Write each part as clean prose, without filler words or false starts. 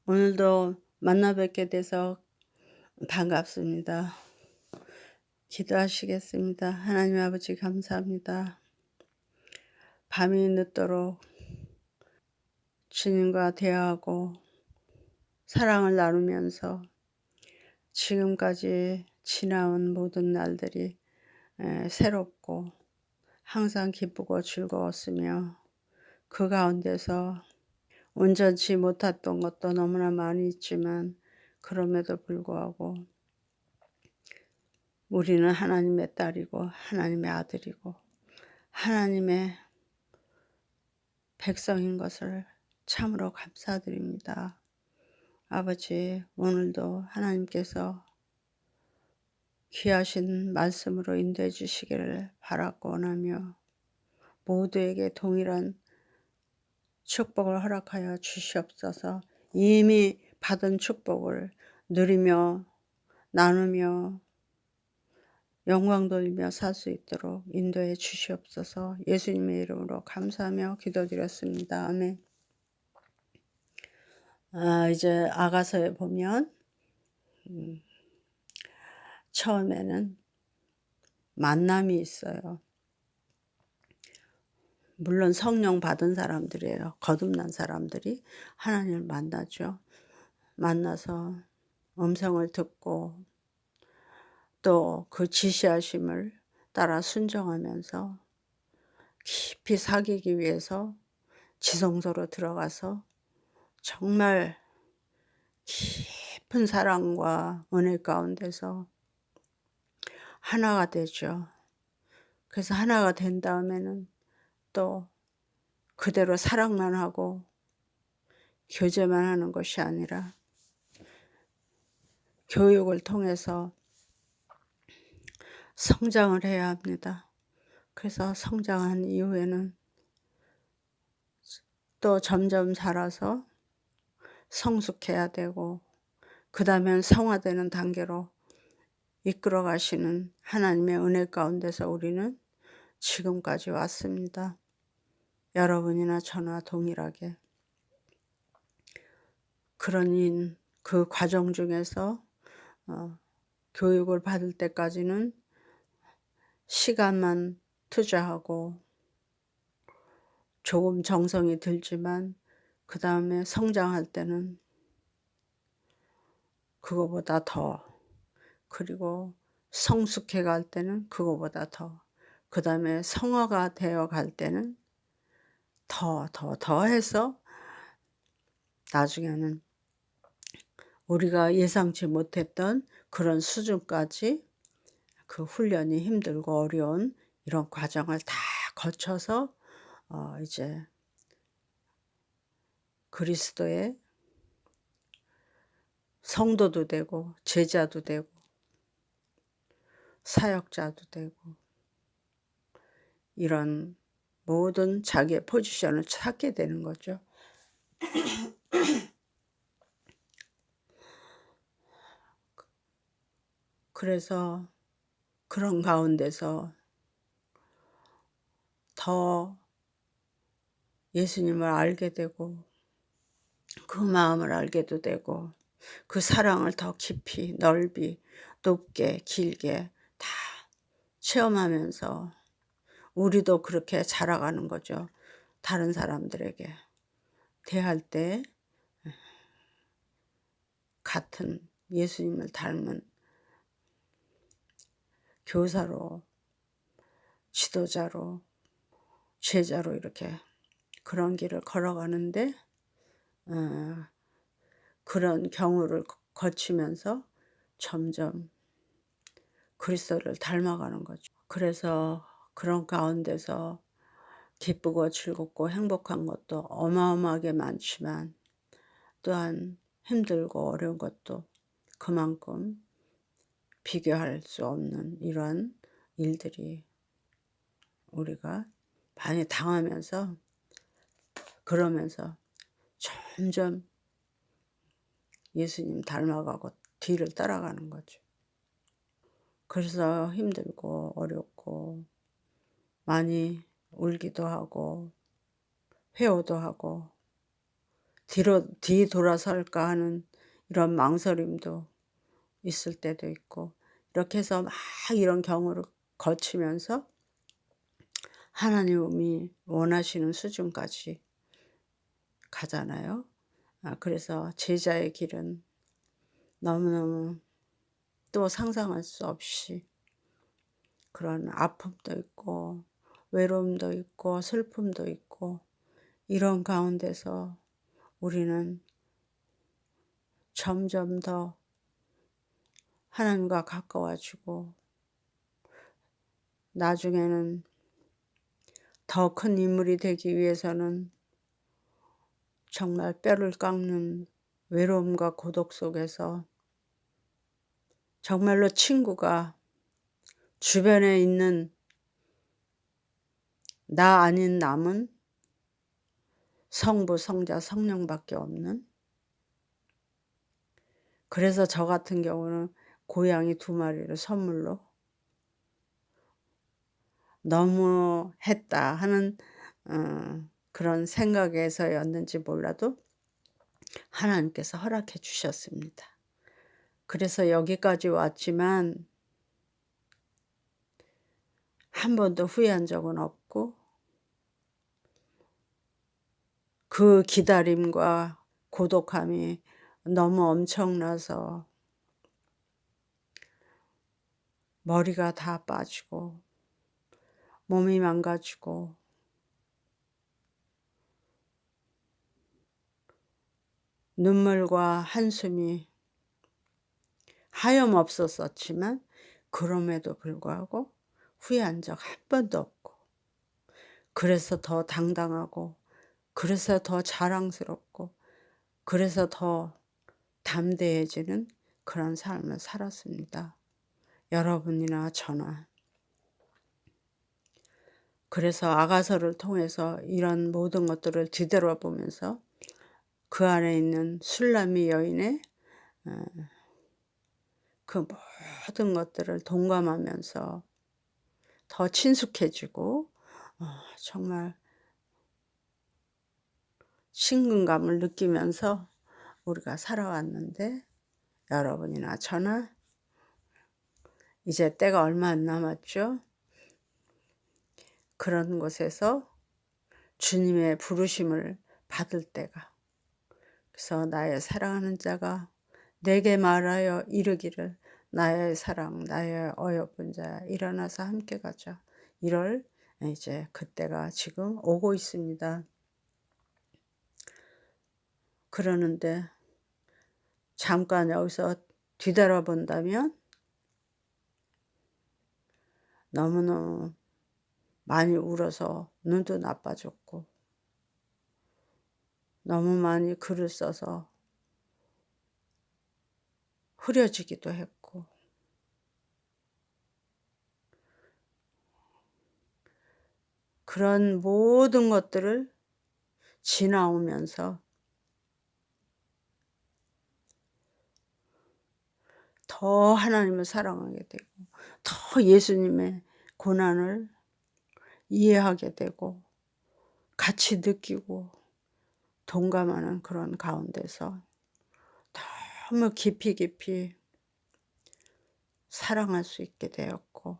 오늘도 만나 뵙게 돼서 반갑습니다. 기도하시겠습니다. 하나님 아버지 감사합니다. 밤이 늦도록 주님과 대화하고 사랑을 나누면서 지금까지 지나온 모든 날들이 새롭고 항상 기쁘고 즐거웠으며 그 가운데서 온전치 못했던 것도 너무나 많이 있지만 그럼에도 불구하고 우리는 하나님의 딸이고 하나님의 아들이고 하나님의 백성인 것을 참으로 감사드립니다. 아버지, 오늘도 하나님께서 귀하신 말씀으로 인도해 주시기를 바라고 원하며 모두에게 동일한 축복을 허락하여 주시옵소서. 이미 받은 축복을 누리며 나누며 영광 돌리며 살 수 있도록 인도해 주시옵소서. 예수님의 이름으로 감사하며 기도드렸습니다. 아멘. 이제 아가서에 보면 처음에는 만남이 있어요. 물론 성령 받은 사람들이에요. 거듭난 사람들이 하나님을 만나죠. 만나서 음성을 듣고 또 그 지시하심을 따라 순종하면서 깊이 사귀기 위해서 지성소로 들어가서 정말 깊은 사랑과 은혜 가운데서 하나가 되죠. 그래서 하나가 된 다음에는 또 그대로 사랑만 하고 교제만 하는 것이 아니라 교육을 통해서 성장을 해야 합니다. 그래서 성장한 이후에는 또 점점 자라서 성숙해야 되고 그 다음엔 성화되는 단계로 이끌어 가시는 하나님의 은혜 가운데서 우리는 지금까지 왔습니다. 여러분이나 저나 동일하게. 그러니 그 과정 중에서 교육을 받을 때까지는 시간만 투자하고 조금 정성이 들지만 그 다음에 성장할 때는 그거보다 더, 그리고 성숙해 갈 때는 그거보다 더, 그 다음에 성화가 되어 갈 때는 더 해서 나중에는 우리가 예상치 못했던 그런 수준까지 그 훈련이 힘들고 어려운 이런 과정을 다 거쳐서 이제 그리스도의 성도도 되고 제자도 되고 사역자도 되고 이런 모든 자기의 포지션을 찾게 되는 거죠. 그래서 그런 가운데서 더 예수님을 알게 되고 그 마음을 알게도 되고 그 사랑을 더 깊이 넓이 높게 길게 다 체험하면서 우리도 그렇게 자라가는 거죠. 다른 사람들에게 대할 때 같은 예수님을 닮은 교사로 지도자로 제자로 이렇게 그런 길을 걸어가는데 그런 경우를 거치면서 점점 그리스도를 닮아가는 거죠. 그래서 그런 가운데서 기쁘고 즐겁고 행복한 것도 어마어마하게 많지만 또한 힘들고 어려운 것도 그만큼 비교할 수 없는 이러한 일들이 우리가 많이 당하면서 그러면서 점점 예수님 닮아가고 뒤를 따라가는 거죠. 그래서 힘들고 어렵고 많이 울기도 하고 회오도 하고 뒤돌아설까 하는 이런 망설임도 있을 때도 있고, 이렇게 해서 막 이런 경우를 거치면서 하나님이 원하시는 수준까지 가잖아요. 그래서 제자의 길은 너무너무 또 상상할 수 없이 그런 아픔도 있고 외로움도 있고 슬픔도 있고, 이런 가운데서 우리는 점점 더 하나님과 가까워지고 나중에는 더 큰 인물이 되기 위해서는 정말 뼈를 깎는 외로움과 고독 속에서 정말로 친구가 주변에 있는 나 아닌 남은 성부, 성자, 성령밖에 없는, 그래서 저 같은 경우는 고양이 2마리를 선물로 너무 했다 하는 그런 생각에서였는지 몰라도 하나님께서 허락해 주셨습니다. 그래서 여기까지 왔지만 한 번도 후회한 적은 없고, 그 기다림과 고독함이 너무 엄청나서 머리가 다 빠지고 몸이 망가지고 눈물과 한숨이 하염없었지만 그럼에도 불구하고 후회한 적 한 번도 없고, 그래서 더 당당하고 그래서 더 자랑스럽고 그래서 더 담대해지는 그런 삶을 살았습니다. 여러분이나 저나. 그래서 아가서를 통해서 이런 모든 것들을 뒤돌아보면서 그 안에 있는 술람이 여인의 그 모든 것들을 동감하면서 더 친숙해지고 정말 친근감을 느끼면서 우리가 살아왔는데, 여러분이나 저나 이제 때가 얼마 안 남았죠. 그런 곳에서 주님의 부르심을 받을 때가, 그래서 나의 사랑하는 자가 내게 말하여 이르기를 나의 사랑 나의 어여쁜 자야 일어나서 함께 가자. 이럴 이제 그때가 지금 오고 있습니다. 그러는데 잠깐 여기서 뒤돌아본다면 너무너무 많이 울어서 눈도 나빠졌고, 너무 많이 글을 써서 흐려지기도 했고, 그런 모든 것들을 지나오면서 더 하나님을 사랑하게 되고 더 예수님의 고난을 이해하게 되고 같이 느끼고 동감하는 그런 가운데서 너무 깊이 깊이 사랑할 수 있게 되었고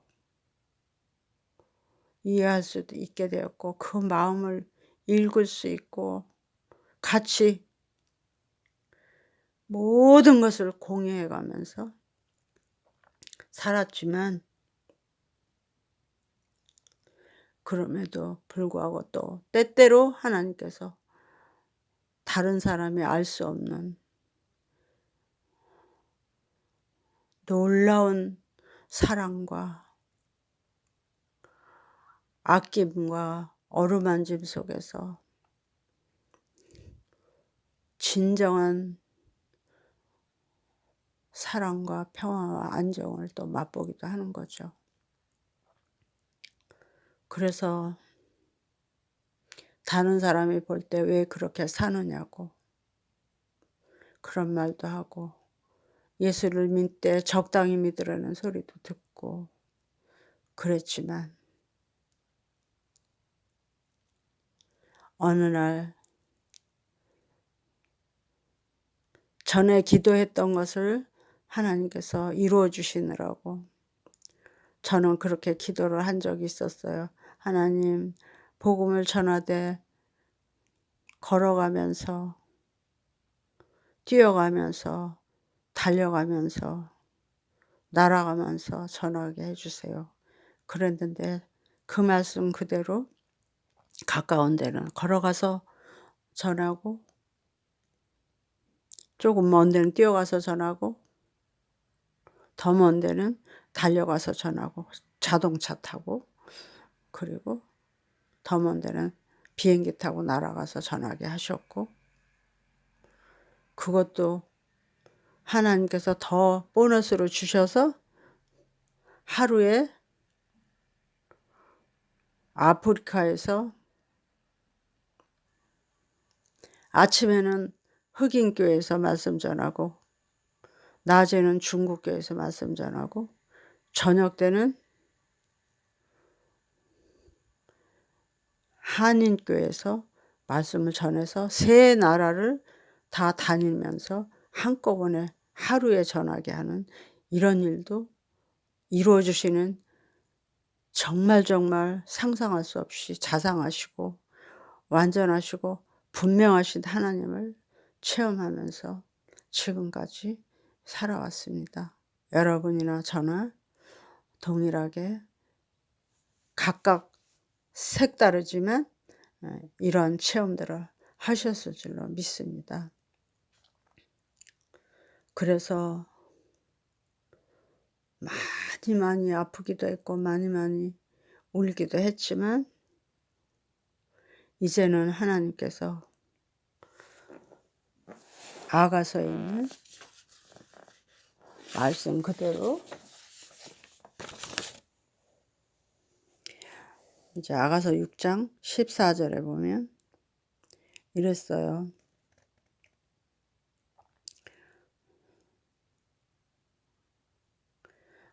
이해할 수도 있게 되었고, 그 마음을 읽을 수 있고 같이 모든 것을 공유해 가면서 살았지만, 그럼에도 불구하고 또 때때로 하나님께서 다른 사람이 알 수 없는 놀라운 사랑과 아낌과 어루만짐 속에서 진정한 사랑과 평화와 안정을 또 맛보기도 하는 거죠. 그래서 다른 사람이 볼 때 왜 그렇게 사느냐고 그런 말도 하고, 예수를 믿되 적당히 믿으라는 소리도 듣고 그랬지만, 어느 날 전에 기도했던 것을 하나님께서 이루어 주시느라고 저는 그렇게 기도를 한 적이 있었어요. 하나님, 복음을 전하되 걸어가면서, 뛰어가면서, 달려가면서, 날아가면서 전하게 해주세요. 그랬는데 그 말씀 그대로 가까운 데는 걸어가서 전하고, 조금 먼 데는 뛰어가서 전하고, 더 먼 데는 달려가서 전하고, 자동차 타고, 그리고 더 먼 데는 비행기 타고 날아가서 전하게 하셨고, 그것도 하나님께서 더 보너스로 주셔서 하루에 아프리카에서 아침에는 흑인교회에서 말씀 전하고, 낮에는 중국교회에서 말씀 전하고, 저녁 때는 한인교회에서 말씀을 전해서 세 나라를 다 다니면서 한꺼번에 하루에 전하게 하는 이런 일도 이루어 주시는 정말 상상할 수 없이 자상하시고 완전하시고 분명하신 하나님을 체험하면서 지금까지 살아왔습니다. 여러분이나 저나 동일하게 각각 색다르지만 이런 체험들을 하셨을 줄로 믿습니다. 그래서 많이 아프기도 했고 많이 울기도 했지만 이제는 하나님께서 아가서에 있는 말씀 그대로 이제 아가서 6장 14절에 보면 이랬어요.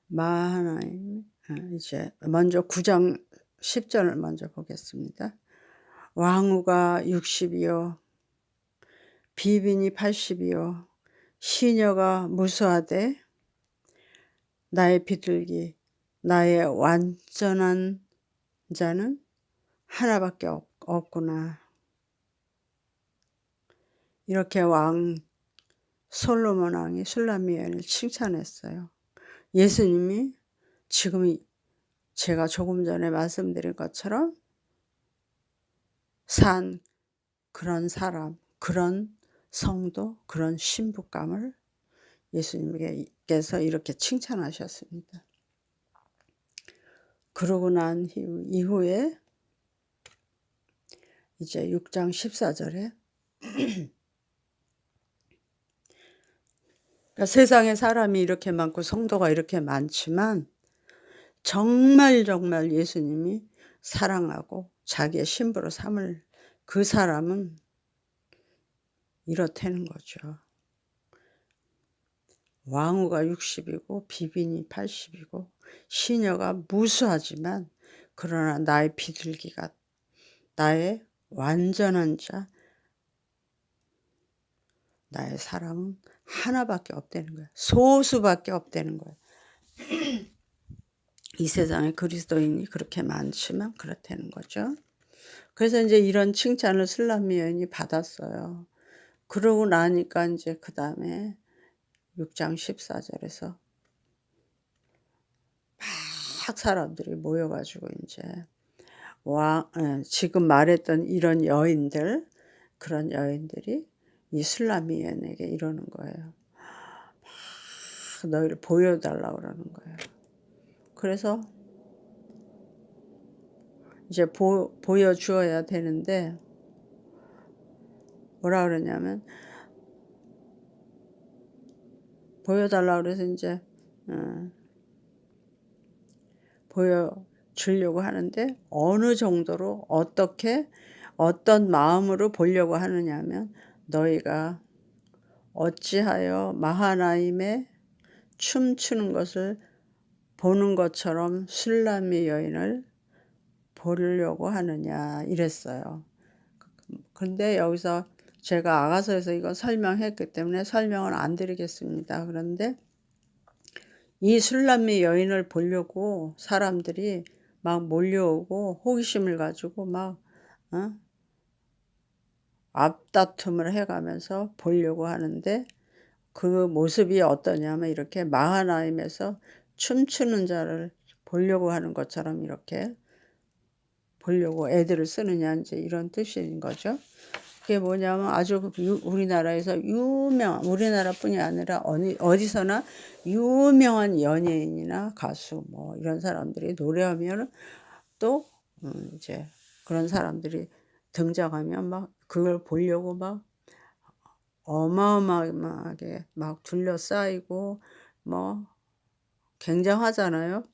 마하나임, 이제 먼저 9장 10절을 먼저 보겠습니다. 왕후가 60이요 비빈이 80이요 시녀가 무수하되 나의 비둘기 나의 완전한 자는 하나밖에 없구나. 이렇게 왕 솔로몬 왕이 슐라미 여인을 칭찬했어요. 예수님이 지금 제가 조금 전에 말씀드린 것처럼 산 그런 사람, 그런 성도, 그런 신부감을 예수님께서 이렇게 칭찬하셨습니다. 그러고 난 이후에 이제 6장 14절에 그러니까 세상에 사람이 이렇게 많고 성도가 이렇게 많지만 정말 예수님이 사랑하고 자기의 신부로 삼을 그 사람은 이렇다는 거죠. 왕후가 60이고 비빈이 80이고 시녀가 무수하지만 그러나 나의 비둘기가 나의 완전한 자 나의 사람은 하나밖에 없다는 거야. 소수밖에 없다는 거야. 이 세상에 그리스도인이 그렇게 많지만 그렇다는 거죠. 그래서 이제 이런 칭찬을 슬라미 여인이 받았어요. 그러고 나니까 이제 그 다음에 6장 14절에서 막 사람들이 모여가지고 이제 지금 말했던 이런 여인들, 그런 여인들이 이 슬라미 여인에게 이러는 거예요. 막 너희를 보여달라고 그러는 거예요. 그래서 이제 보여주어야 되는데 뭐라 그러냐면 보여달라고 그래서 이제 보여주려고 하는데 어느 정도로 어떻게 어떤 마음으로 보려고 하느냐면 너희가 어찌하여 마하나임의 춤추는 것을 보는 것처럼 슐라미 여인을 보려고 하느냐 이랬어요. 근데 여기서 제가 아가서에서 이거 설명했기 때문에 설명을 안 드리겠습니다. 그런데 이 술람미 여인을 보려고 사람들이 막 몰려오고 호기심을 가지고 막 앞다툼을 해가면서 보려고 하는데, 그 모습이 어떠냐면 이렇게 마하나임에서 춤추는 자를 보려고 하는 것처럼 이렇게 보려고 애들을 쓰느냐, 이제 이런 뜻인 거죠. 그게 뭐냐면 아주 우리나라에서 우리나라뿐이 아니라 어디서나 유명한 연예인이나 가수 뭐 이런 사람들이 노래하면 또 이제 그런 사람들이 등장하면 막 그걸 보려고 막 어마어마하게 막 둘러싸이고 뭐 굉장하잖아요.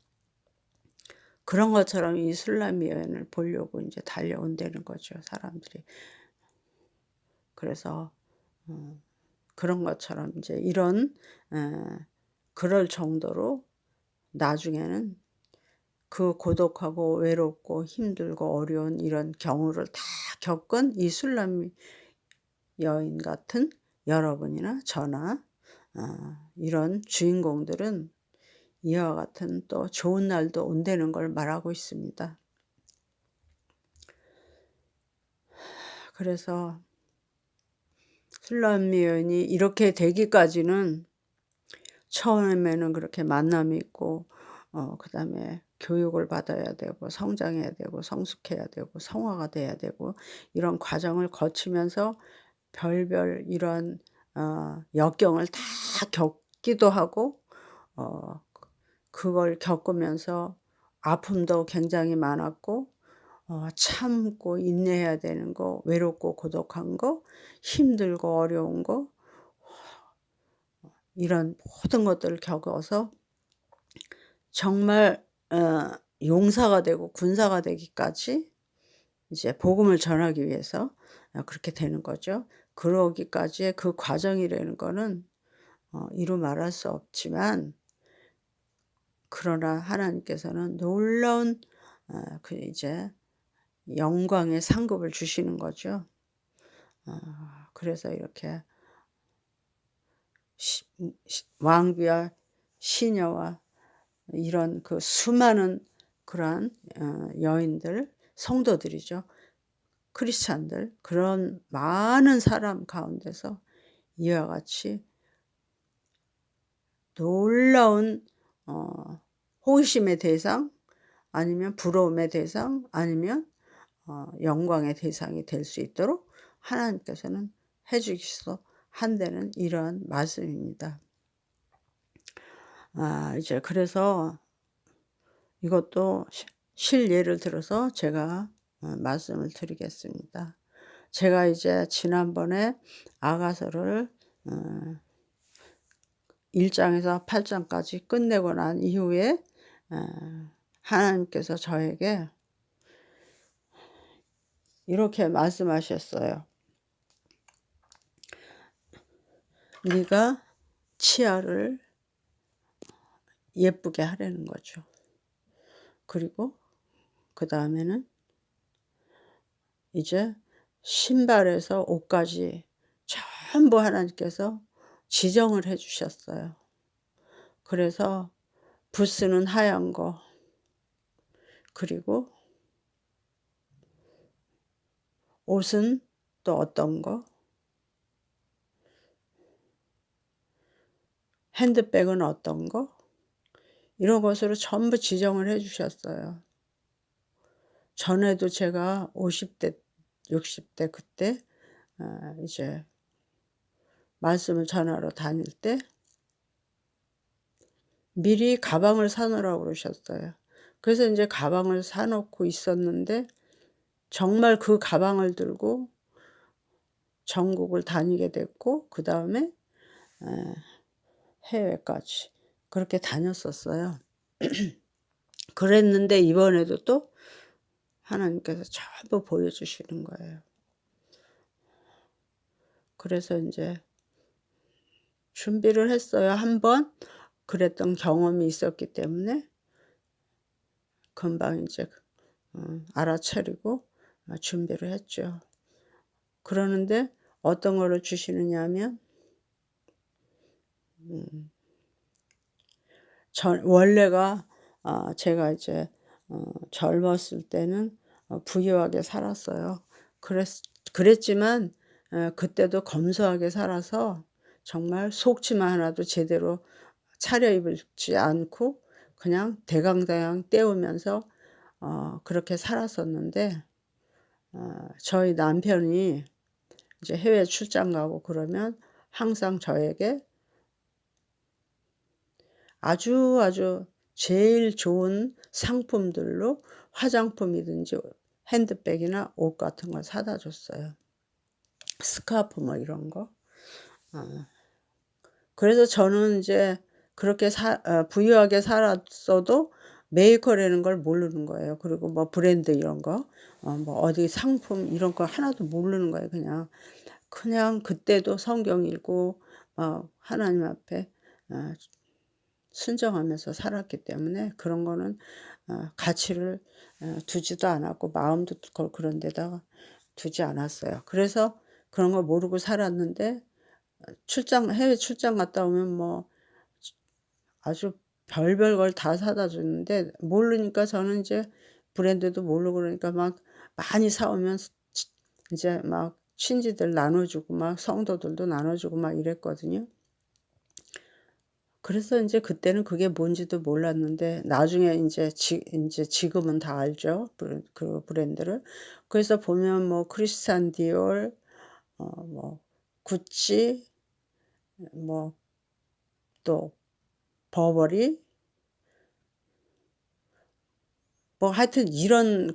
그런 것처럼 이 술람미 여인을 보려고 이제 달려온다는 거죠, 사람들이. 그래서 그런 것처럼 이제 이런 그럴 정도로 나중에는 그 고독하고 외롭고 힘들고 어려운 이런 경우를 다 겪은 이 술람미 여인 같은 여러분이나 저나 이런 주인공들은 이와 같은 또 좋은 날도 온다는 걸 말하고 있습니다. 그래서 술람미 여인이 이렇게 되기까지는 처음에는 그렇게 만남이 있고 그 다음에 교육을 받아야 되고 성장해야 되고 성숙해야 되고 성화가 돼야 되고 이런 과정을 거치면서 별별 이런 역경을 다 겪기도 하고 그걸 겪으면서 아픔도 굉장히 많았고 참고 인내해야 되는 거, 외롭고 고독한 거, 힘들고 어려운 거, 이런 모든 것들을 겪어서 정말 용사가 되고 군사가 되기까지 이제 복음을 전하기 위해서 그렇게 되는 거죠. 그러기까지의 그 과정이라는 거는 이루 말할 수 없지만, 그러나 하나님께서는 놀라운 그 이제 영광의 상급을 주시는 거죠. 그래서 이렇게 왕비와 시녀와 이런 그 수많은 그러한 여인들, 성도들이죠. 크리스찬들, 그런 많은 사람 가운데서 이와 같이 놀라운 호기심의 대상, 아니면 부러움의 대상, 아니면 영광의 대상이 될 수 있도록 하나님께서는 해주시소 한다는 이런 말씀입니다. 이제 그래서 이것도 실예를 들어서 제가 말씀을 드리겠습니다. 제가 이제 지난번에 아가서를 1장에서 8장까지 끝내고 난 이후에 하나님께서 저에게 이렇게 말씀하셨어요. 네가 치아를 예쁘게 하라는 거죠. 그리고 그 다음에는 이제 신발에서 옷까지 전부 하나님께서 지정을 해 주셨어요. 그래서 부스는 하얀 거, 그리고 옷은 또 어떤 거, 핸드백은 어떤 거, 이런 것으로 전부 지정을 해 주셨어요. 전에도 제가 50대, 60대 그때 이제 말씀을 전하러 다닐 때 미리 가방을 사놓으라고 그러셨어요. 그래서 이제 가방을 사놓고 있었는데 정말 그 가방을 들고 전국을 다니게 됐고, 그 다음에 해외까지 그렇게 다녔었어요. 그랬는데 이번에도 또 하나님께서 전부 보여주시는 거예요. 그래서 이제 준비를 했어요. 한번 그랬던 경험이 있었기 때문에 금방 이제 알아차리고 준비를 했죠. 그러는데 어떤 거를 주시느냐 하면 원래가 제가 이제 젊었을 때는 부유하게 살았어요. 그랬지만 그때도 검소하게 살아서 정말 속치마 하나도 제대로 차려입지 않고 그냥 대강대강 때우면서 그렇게 살았었는데, 저희 남편이 이제 해외 출장 가고 그러면 항상 저에게 아주 제일 좋은 상품들로 화장품이든지 핸드백이나 옷 같은 걸 사다 줬어요. 스카프 뭐 이런 거. 그래서 저는 이제 그렇게 부유하게 살았어도 메이커라는 걸 모르는 거예요. 그리고 뭐 브랜드 이런 거, 뭐 어디 상품 이런 거 하나도 모르는 거예요. 그냥 그때도 성경 읽고 하나님 앞에 순정하면서 살았기 때문에 그런 거는 가치를 두지도 않았고 마음도 그런 데다가 두지 않았어요. 그래서 그런 거 모르고 살았는데 해외 출장 갔다 오면 뭐 아주 별별 걸 다 사다 주는데, 모르니까 저는 이제 브랜드도 모르고 그러니까 막 많이 사오면 이제 막 친지들 나눠주고 막 성도들도 나눠주고 막 이랬거든요. 그래서 이제 그때는 그게 뭔지도 몰랐는데 나중에 이제 지금은 다 알죠. 그 브랜드를. 그래서 보면 뭐 크리스찬 디올, 뭐 구찌, 뭐 또 버버리, 뭐 하여튼 이런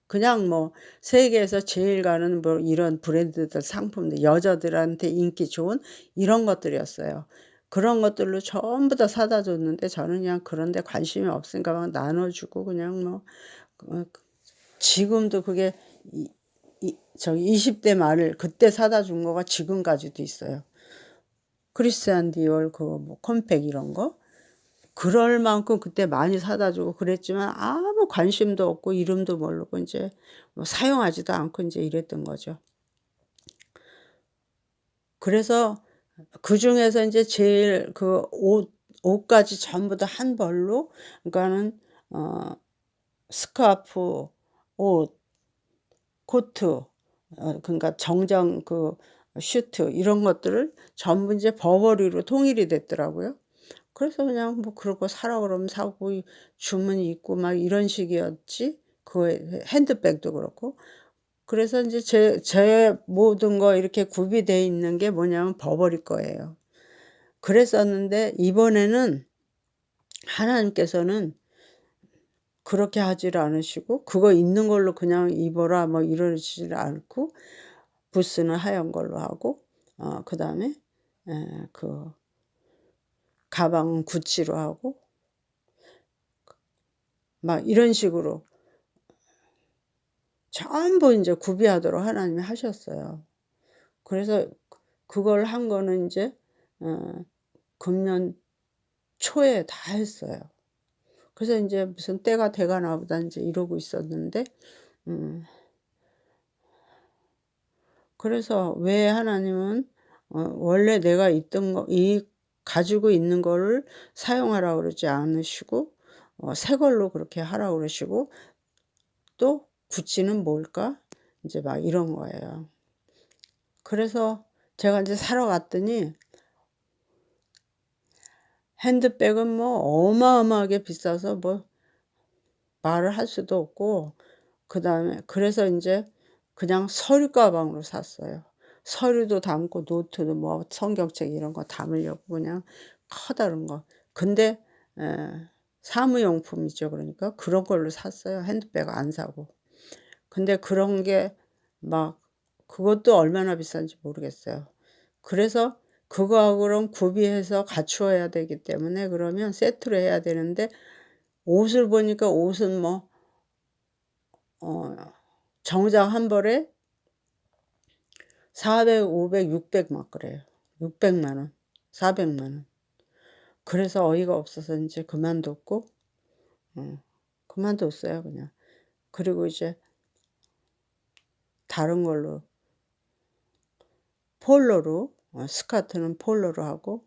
그냥 뭐 세계에서 제일 가는 뭐 이런 브랜드들 상품들, 여자들한테 인기 좋은 이런 것들이었어요. 그런 것들로 전부 다 사다 줬는데 저는 그냥 그런 데 관심이 없으니까 막 나눠주고 그냥 뭐 지금도 그게 저기 20대 말을 그때 사다 준 거가 지금까지도 있어요. 크리스티안 디올 뭐 컴팩 이런 거. 그럴 만큼 그때 많이 사다 주고 그랬지만 아무 관심도 없고 이름도 모르고 이제 뭐 사용하지도 않고 이제 이랬던 거죠. 그래서 그중에서 이제 제일 옷까지 전부 다 한 벌로, 그러니까는 스카프, 옷, 코트, 그러니까 정장 슈트 이런 것들을 전부 이제 버버리로 통일이 됐더라고요. 그래서 그냥 뭐 그런 거 사라 그러면 사고 주문이 있고 막 이런 식이었지. 그 핸드백도 그렇고. 그래서 이제 제 모든 거 이렇게 구비돼 있는 게 뭐냐면 버버리 거예요. 그랬었는데 이번에는 하나님께서는 그렇게 하지를 않으시고 그거 있는 걸로 그냥 입어라 뭐 이러지를 않고 부스는 하얀 걸로 하고, 그다음에 그 가방은 구찌로 하고 막 이런 식으로 전부 이제 구비하도록 하나님이 하셨어요. 그래서 그걸 한 거는 이제 금년 초에 다 했어요. 그래서 이제 무슨 때가 돼가나 보다 이제 이러고 있었는데, 그래서 왜 하나님은 원래 내가 가지고 있는 거를 사용하라고 그러지 않으시고 새 걸로 그렇게 하라고 그러시고, 또 구찌는 뭘까? 이제 막 이런 거예요. 그래서 제가 이제 사러 갔더니 핸드백은 뭐 어마어마하게 비싸서 뭐 말을 할 수도 없고, 그다음에 그래서 이제 그냥 서류 가방으로 샀어요. 서류도 담고 노트도 뭐 성경책 이런 거 담으려고 그냥 커다란 거. 근데 사무용품이죠. 그러니까 그런 걸로 샀어요. 핸드백 안 사고. 근데 그런 게 막 그것도 얼마나 비싼지 모르겠어요. 그래서 그거하고 그럼 구비해서 갖추어야 되기 때문에 그러면 세트로 해야 되는데, 옷을 보니까 옷은 뭐 정장 한 벌에 400, 500, 600 막 그래요. 600만 원, 400만 원. 그래서 어이가 없어서 이제 그만뒀어요, 그냥. 그리고 이제 다른 걸로 폴로로 스커트는 폴로로 하고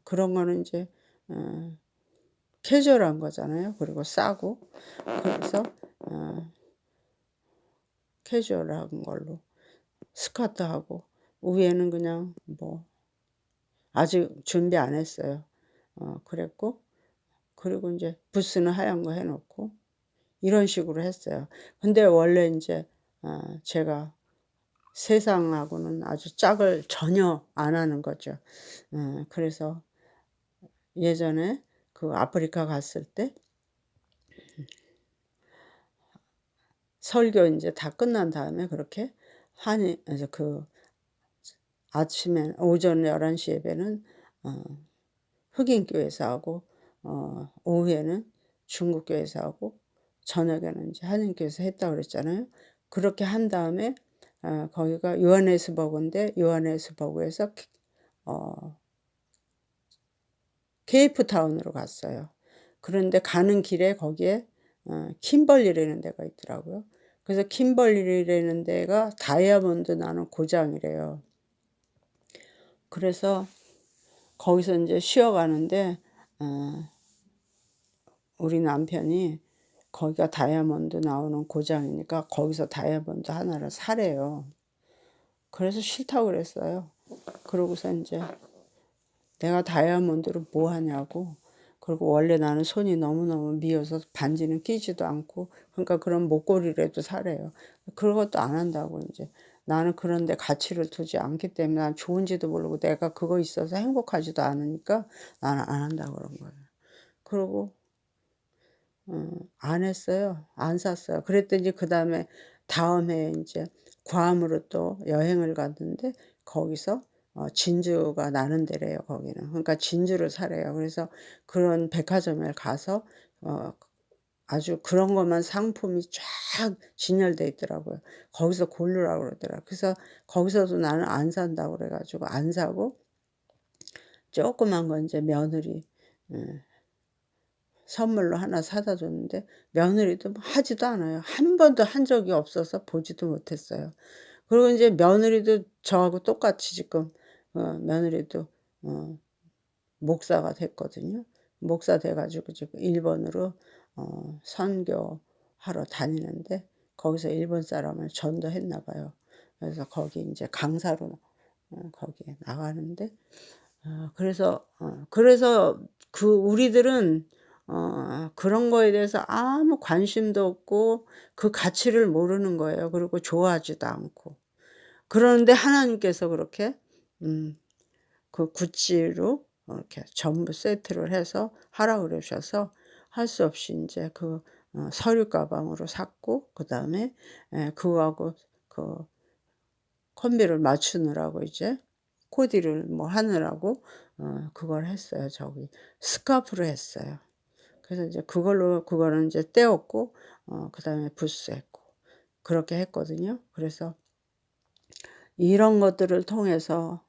그런 거는 이제 캐주얼한 거잖아요. 그리고 싸고. 그래서 캐주얼한 걸로 스커트하고 위에는 그냥 뭐 아직 준비 안 했어요. 그랬고 그리고 이제 부스는 하얀 거 해 놓고 이런 식으로 했어요. 근데 원래 인제 제가 세상하고는 아주 짝을 전혀 안 하는 거죠. 그래서 예전에 그 아프리카 갔을 때 설교 인제 다 끝난 다음에 그렇게 한인 그 아침에 오전 11시 예배는 흑인 교회에서 하고 오후에는 중국 교회에서 하고 저녁에는 이제 한인 교회에서 했다고 그랬잖아요. 그렇게 한 다음에 거기가 요하네스버그인데 요하네스버그에서 케이프타운으로 갔어요. 그런데 가는 길에 거기에 킴벌리라는 데가 있더라고요. 그래서 킴벌리라는 데가 다이아몬드 나는 고장이래요. 그래서 거기서 이제 쉬어가는데 우리 남편이 거기가 다이아몬드 나오는 고장이니까 거기서 다이아몬드 하나를 사래요. 그래서 싫다고 그랬어요. 그러고서 이제 내가 다이아몬드를 뭐 하냐고. 그리고 원래 나는 손이 너무너무 미어서 반지는 끼지도 않고 그러니까 그런 목걸이라도 사래요. 그런 것도 안 한다고 이제. 나는 그런 데 가치를 두지 않기 때문에 난 좋은지도 모르고 내가 그거 있어서 행복하지도 않으니까 나는 안 한다고 그런 거예요. 그러고 안 했어요. 안 샀어요. 그랬더니 그다음에 다음 해에 인제 괌으로 또 여행을 갔는데 거기서 진주가 나는 데래요 거기는. 그러니까 진주를 사래요. 그래서 그런 백화점에 가서 아주 그런 것만 상품이 쫙 진열돼 있더라고요. 거기서 고르라고 그러더라고요. 그래서 거기서도 나는 안 산다고 그래 가지고 안 사고 조그만 거 인제 며느리 선물로 하나 사다 줬는데 며느리도 뭐 하지도 않아요. 한 번도 한 적이 없어서 보지도 못했어요. 그리고 인제 며느리도 저하고 똑같이 지금 며느리도 어 목사가 됐거든요. 목사 돼 가지고 지금 일본으로 선교하러 다니는데 거기서 일본 사람을 전도했나 봐요. 그래서 거기 인제 강사로 거기에 나가는데 그래서 그 우리들은 그런 거에 대해서 아무 관심도 없고 그 가치를 모르는 거예요. 그리고 좋아하지도 않고. 그러는데 하나님께서 그렇게 그 구찌로 이렇게 전부 세트를 해서 하라 그러셔서 할 수 없이 인제 그 서류 가방으로 샀고 그다음에 그거하고 그 콤비를 맞추느라고 이제 코디를 뭐 하느라고 그걸 했어요. 저기 스카프로 했어요. 그래서 이제 그거는 인제 떼었고 그다음에 붓스했고 그렇게 했거든요. 그래서 이런 것들을 통해서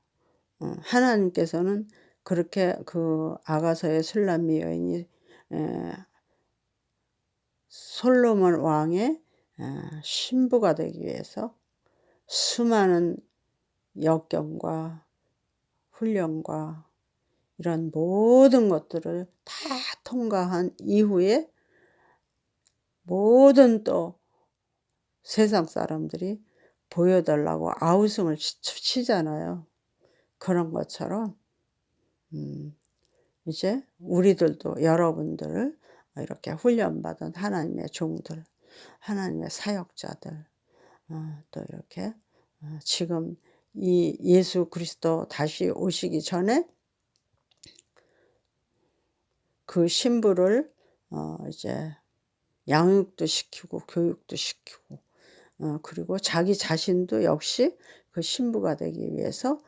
하나님께서는 그렇게 그 아가서의 술람미 여인이 에 솔로몬 왕의 신부가 되기 위해서 수많은 역경과 훈련과 이런 모든 것들을 다 통과한 이후에 모든 또 세상 사람들이 보여 달라고 아우성을 치잖아요. 그런 것처럼 이제 우리들도 여러분들 이렇게 훈련받은 하나님의 종들, 하나님의 사역자들 또 이렇게 지금 이 예수 그리스도 다시 오시기 전에 그 신부를 이제 양육도 시키고 교육도 시키고 그리고 자기 자신도 역시 그 신부가 되기 위해서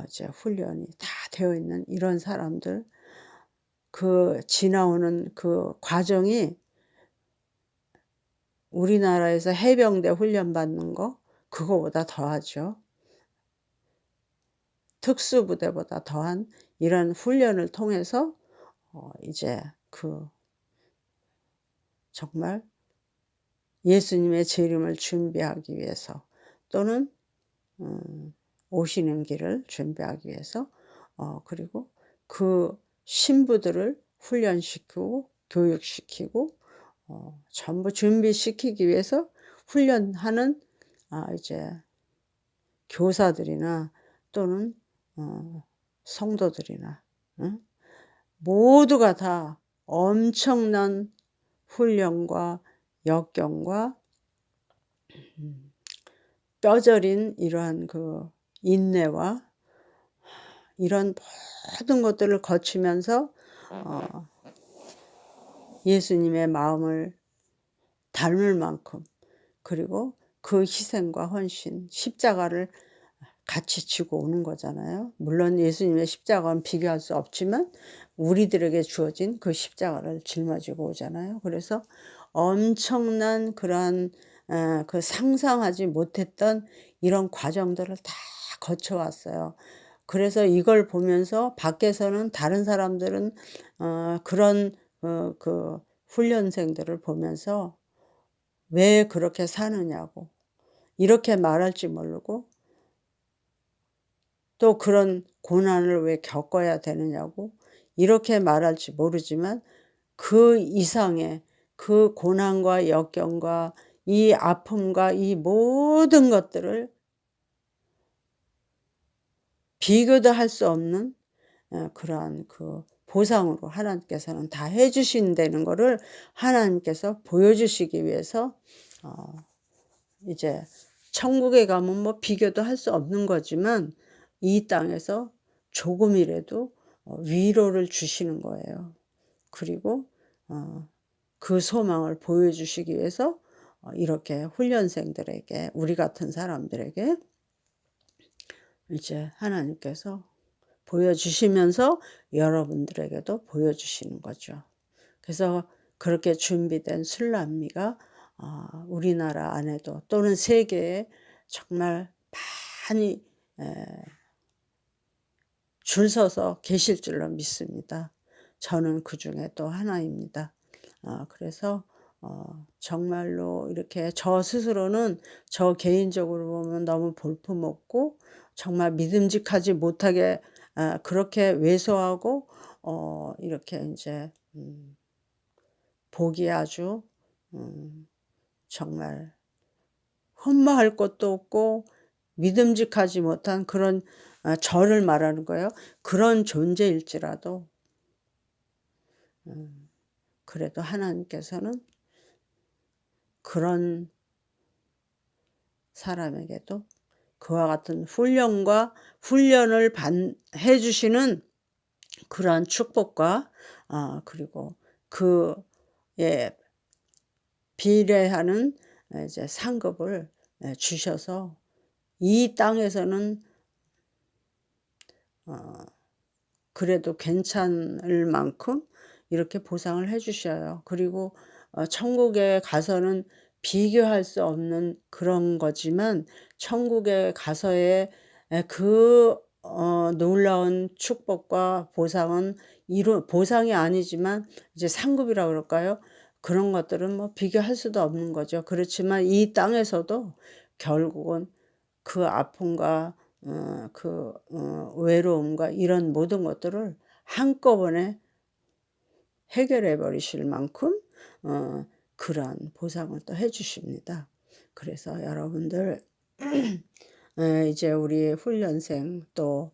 이제 훈련이 다 되어 있는 이런 사람들 그 지나오는 그 과정이 우리나라에서 해병대 훈련 받는 거 그거보다 더하죠. 특수부대보다 더한 이런 훈련을 통해서 이제 그 정말 예수님의 재림을 준비하기 위해서 또는 오시는 길을 준비하기 위해서 그리고 그 신부들을 훈련시키고 교육시키고 전부 준비시키기 위해서 훈련하는 이제 교사들이나 또는 성도들이나 모두가 다 엄청난 훈련과 역경과 뼈저린 이러한 그 인내와 이런 모든 것들을 거치면서 예수님의 마음을 닮을 만큼, 그리고 그 희생과 헌신, 십자가를 같이 지고 오는 거잖아요. 물론 예수님의 십자가는 비교할 수 없지만 우리들에게 주어진 그 십자가를 짊어지고 오잖아요. 그래서 엄청난 그러한 그 상상하지 못했던 이런 과정들을 다 거쳐왔어요. 그래서 이걸 보면서 밖에서는 다른 사람들은 그런 그 훈련생들을 보면서 왜 그렇게 사느냐고 이렇게 말할지 모르고, 또 그런 고난을 왜 겪어야 되느냐고 이렇게 말할지 모르지만 그 이상의 그 고난과 역경과 이 아픔과 이 모든 것들을 비교도 할 수 없는 그러한 그 보상으로 하나님께서는 다 해주신다는 것을 하나님께서 보여주시기 위해서 이제 천국에 가면 뭐 비교도 할 수 없는 거지만 이 땅에서 조금이라도 위로를 주시는 거예요. 그리고 그 소망을 보여주시기 위해서 이렇게 훈련생들에게, 우리 같은 사람들에게 이제 하나님께서 보여주시면서 여러분들에게도 보여주시는 거죠. 그래서 그렇게 준비된 술람미가 우리나라 안에도 또는 세계에 정말 많이 줄 서서 계실 줄로 믿습니다. 저는 그 중에 또 하나입니다. 그래서 정말로 이렇게 저 스스로는 저 개인적으로 보면 너무 볼품없고 정말 믿음직하지 못하게 그렇게 왜소하고 이렇게 이제 보기에 아주 정말 흠모할 것도 없고 믿음직하지 못한 그런 저를 말하는 거예요. 그런 존재일지라도 그래도 하나님께서는 그런 사람에게도 그와 같은 훈련을 해주시는 그러한 축복과 그리고 그에 비례하는 이제 상급을 주셔서 이 땅에서는 그래도 괜찮을 만큼 이렇게 보상을 해주셔요. 그리고 천국에 가서는 비교할 수 없는 그런 거지만 천국에 가서의 그 놀라운 축복과 보상은 보상이 아니지만 이제 상급이라고 그럴까요? 그런 것들은 뭐 비교할 수도 없는 거죠. 그렇지만 이 땅에서도 결국은 그 아픔과 그 외로움과 이런 모든 것들을 한꺼번에 해결해 버리실 만큼 그러한 보상을 또 해 주십니다. 그래서 여러분들 이제 우리 훈련생 또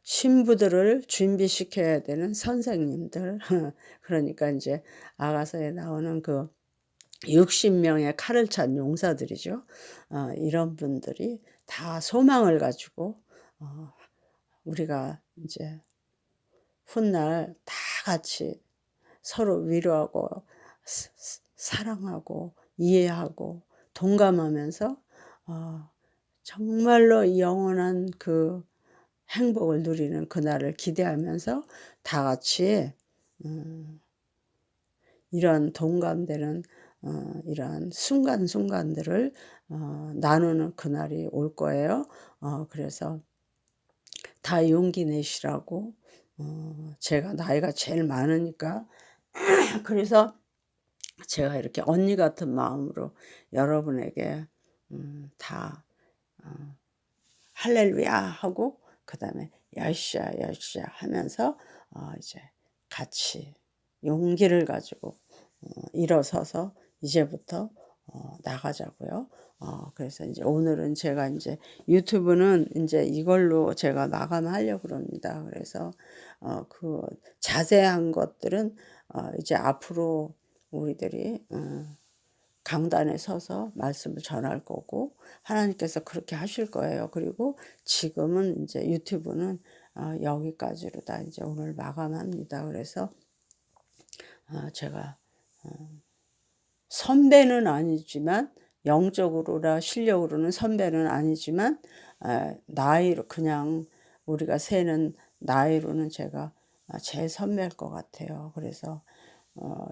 신부들을 준비시켜야 되는 선생님들 그러니까 이제 아가서에 나오는 그 60명의 칼을 찬 용사들이죠. 이런 분들이 다 소망을 가지고 우리가 이제 훗날 다 같이 서로 위로하고 사랑하고 이해하고 동감하면서 정말로 영원한 그 행복을 누리는 그날을 기대하면서 다 같이 이런 동감되는 이러한 순간순간들을 나누는 그날이 올 거예요. 그래서 다 용기 내시라고 제가 나이가 제일 많으니까 그래서 제가 이렇게 언니 같은 마음으로 여러분에게 다 할렐루야 하고 그 다음에 여시야 여시야 하면서 이제 같이 용기를 가지고 일어서서 이제부터 나가자고요. 그래서 이제 오늘은 제가 이제 유튜브는 이제 이걸로 제가 마감하려고 그럽니다. 그래서 그 자세한 것들은 이제 앞으로 우리들이 강단에 서서 말씀을 전할 거고 하나님께서 그렇게 하실 거예요. 그리고 지금은 이제 유튜브는 여기까지로 다 이제 오늘 마감합니다. 그래서 제가 선배는 아니지만 영적으로나 실력으로는 선배는 아니지만 나이로 그냥 우리가 세는 나이로는 제가 제일 선배일 것 같아요. 그래서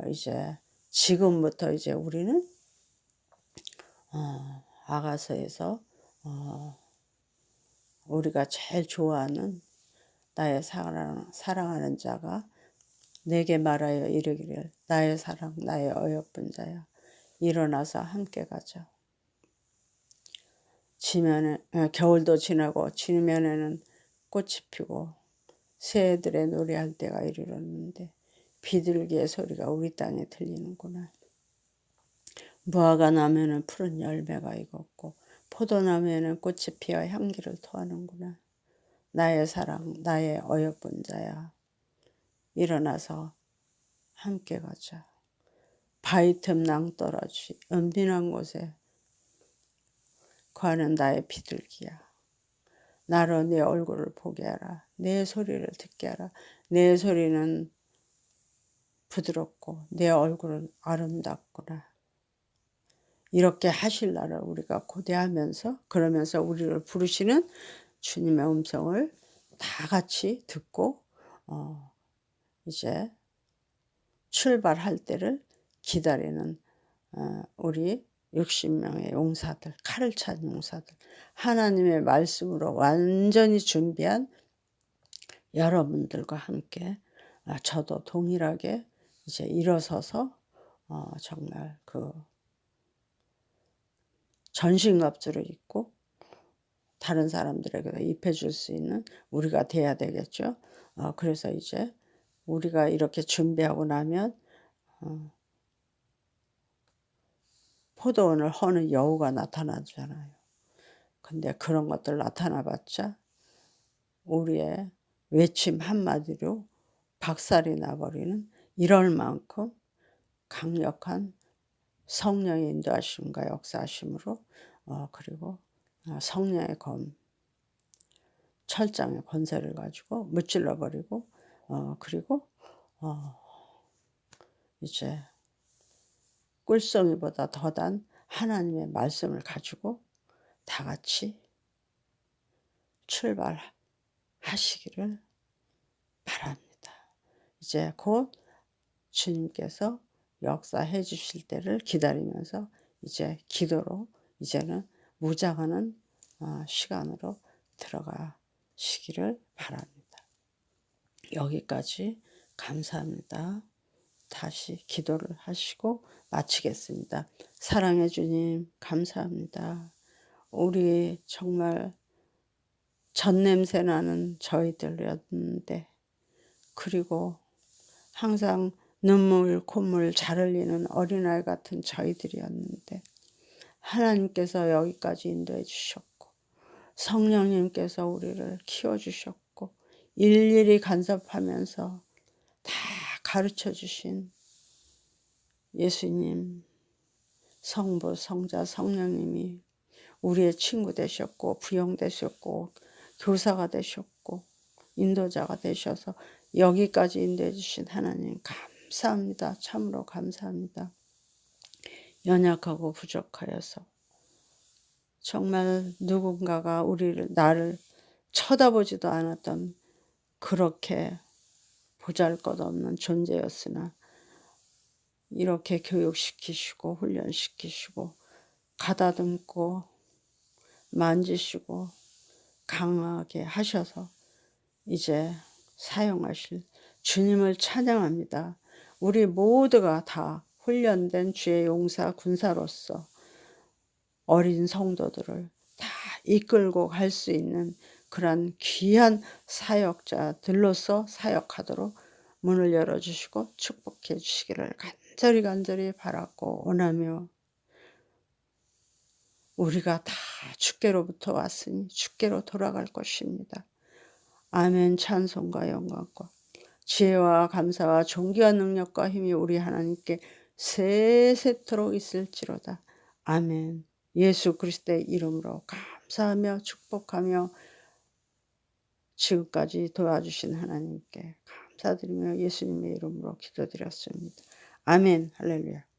이제 지금부터 이제 우리는 아가서에서 우리가 제일 좋아하는 나의 사랑하는 자가 내게 말하여 이르기를 나의 사랑 나의 어여쁜 자야 일어나서 함께 가자. 겨울도 지나고 지면에는 꽃이 피고 새들의 노래할 때가 이르렀는데 비둘기의 소리가 우리 땅에 들리는구나. 무화과 나무에는 푸른 열매가 익었고 포도나무에는 꽃이 피어 향기를 토하는구나. 나의 사랑 나의 어여쁜 자야 일어나서 함께 가자. 바위 틈 낭떠러지 은빈한 곳에 거하는 나의 비둘기야. 나로 내 얼굴을 보게 하라. 내 소리를 듣게 하라. 내 소리는 부드럽고 내 얼굴은 아름답구나. 이렇게 하실 날을 우리가 고대하면서 그러면서 우리를 부르시는 주님의 음성을 다 같이 듣고 이제 출발할 때를 기다리는 우리 60명의 용사들, 칼을 찬 용사들, 하나님의 말씀으로 완전히 준비한 여러분들과 함께 저도 동일하게 이제 일어서서 정말 그 전신갑주를 입고 다른 사람들에게도 입혀줄 수 있는 우리가 돼야 되겠죠. 그래서 이제 우리가 이렇게 준비하고 나면 포도원을 허는 여우가 나타나잖아요. 근데 그런 것들 나타나봤자 우리의 외침 한마디로 박살이 나버리는 이럴 만큼 강력한 성령의 인도하심과 역사하심으로 그리고 성령의 철장의 권세를 가지고 무찔러 버리고 그리고 이제 꿀송이보다 더단 하나님의 말씀을 가지고 다 같이 출발하시기를 바랍니다. 이제 곧 주님께서 역사해 주실 때를 기다리면서 이제 기도로 이제는 무장하는 시간으로 들어가시기를 바랍니다. 여기까지 감사합니다. 다시 기도를 하시고 마치겠습니다. 사랑해 주님 감사합니다. 우리 정말 젖냄새 나는 저희들이었는데 그리고 항상 눈물 콧물 잘 흘리는 어린아이 같은 저희들이었는데 하나님께서 여기까지 인도해 주셨고 성령님께서 우리를 키워주셨고 일일이 간섭하면서 다 가르쳐 주신 예수님, 성부, 성자, 성령님이 우리의 친구 되셨고 부형 되셨고 교사가 되셨고 인도자가 되셔서 여기까지 인도해 주신 하나님 감사합니다. 참으로 감사합니다. 연약하고 부족하여서 정말 누군가가 나를 쳐다보지도 않았던 그렇게 보잘것없는 존재였으나 이렇게 교육시키시고 훈련시키시고 가다듬고 만지시고 강하게 하셔서 이제 사용하실 주님을 찬양합니다. 우리 모두가 다 훈련된 주의 용사 군사로서 어린 성도들을 다 이끌고 갈 수 있는 그러한 귀한 사역자들로서 사역하도록 문을 열어주시고 축복해 주시기를 간절히 바라고 원하며, 우리가 다 주께로부터 왔으니 주께로 돌아갈 것입니다. 아멘. 찬송과 영광과 지혜와 감사와 존귀와 능력과 힘이 우리 하나님께 세세토록 있을지로다. 아멘. 예수 그리스도의 이름으로 감사하며 축복하며 지금까지 도와주신 하나님께 감사드리며 예수님의 이름으로 기도드렸습니다. 아멘. 할렐루야.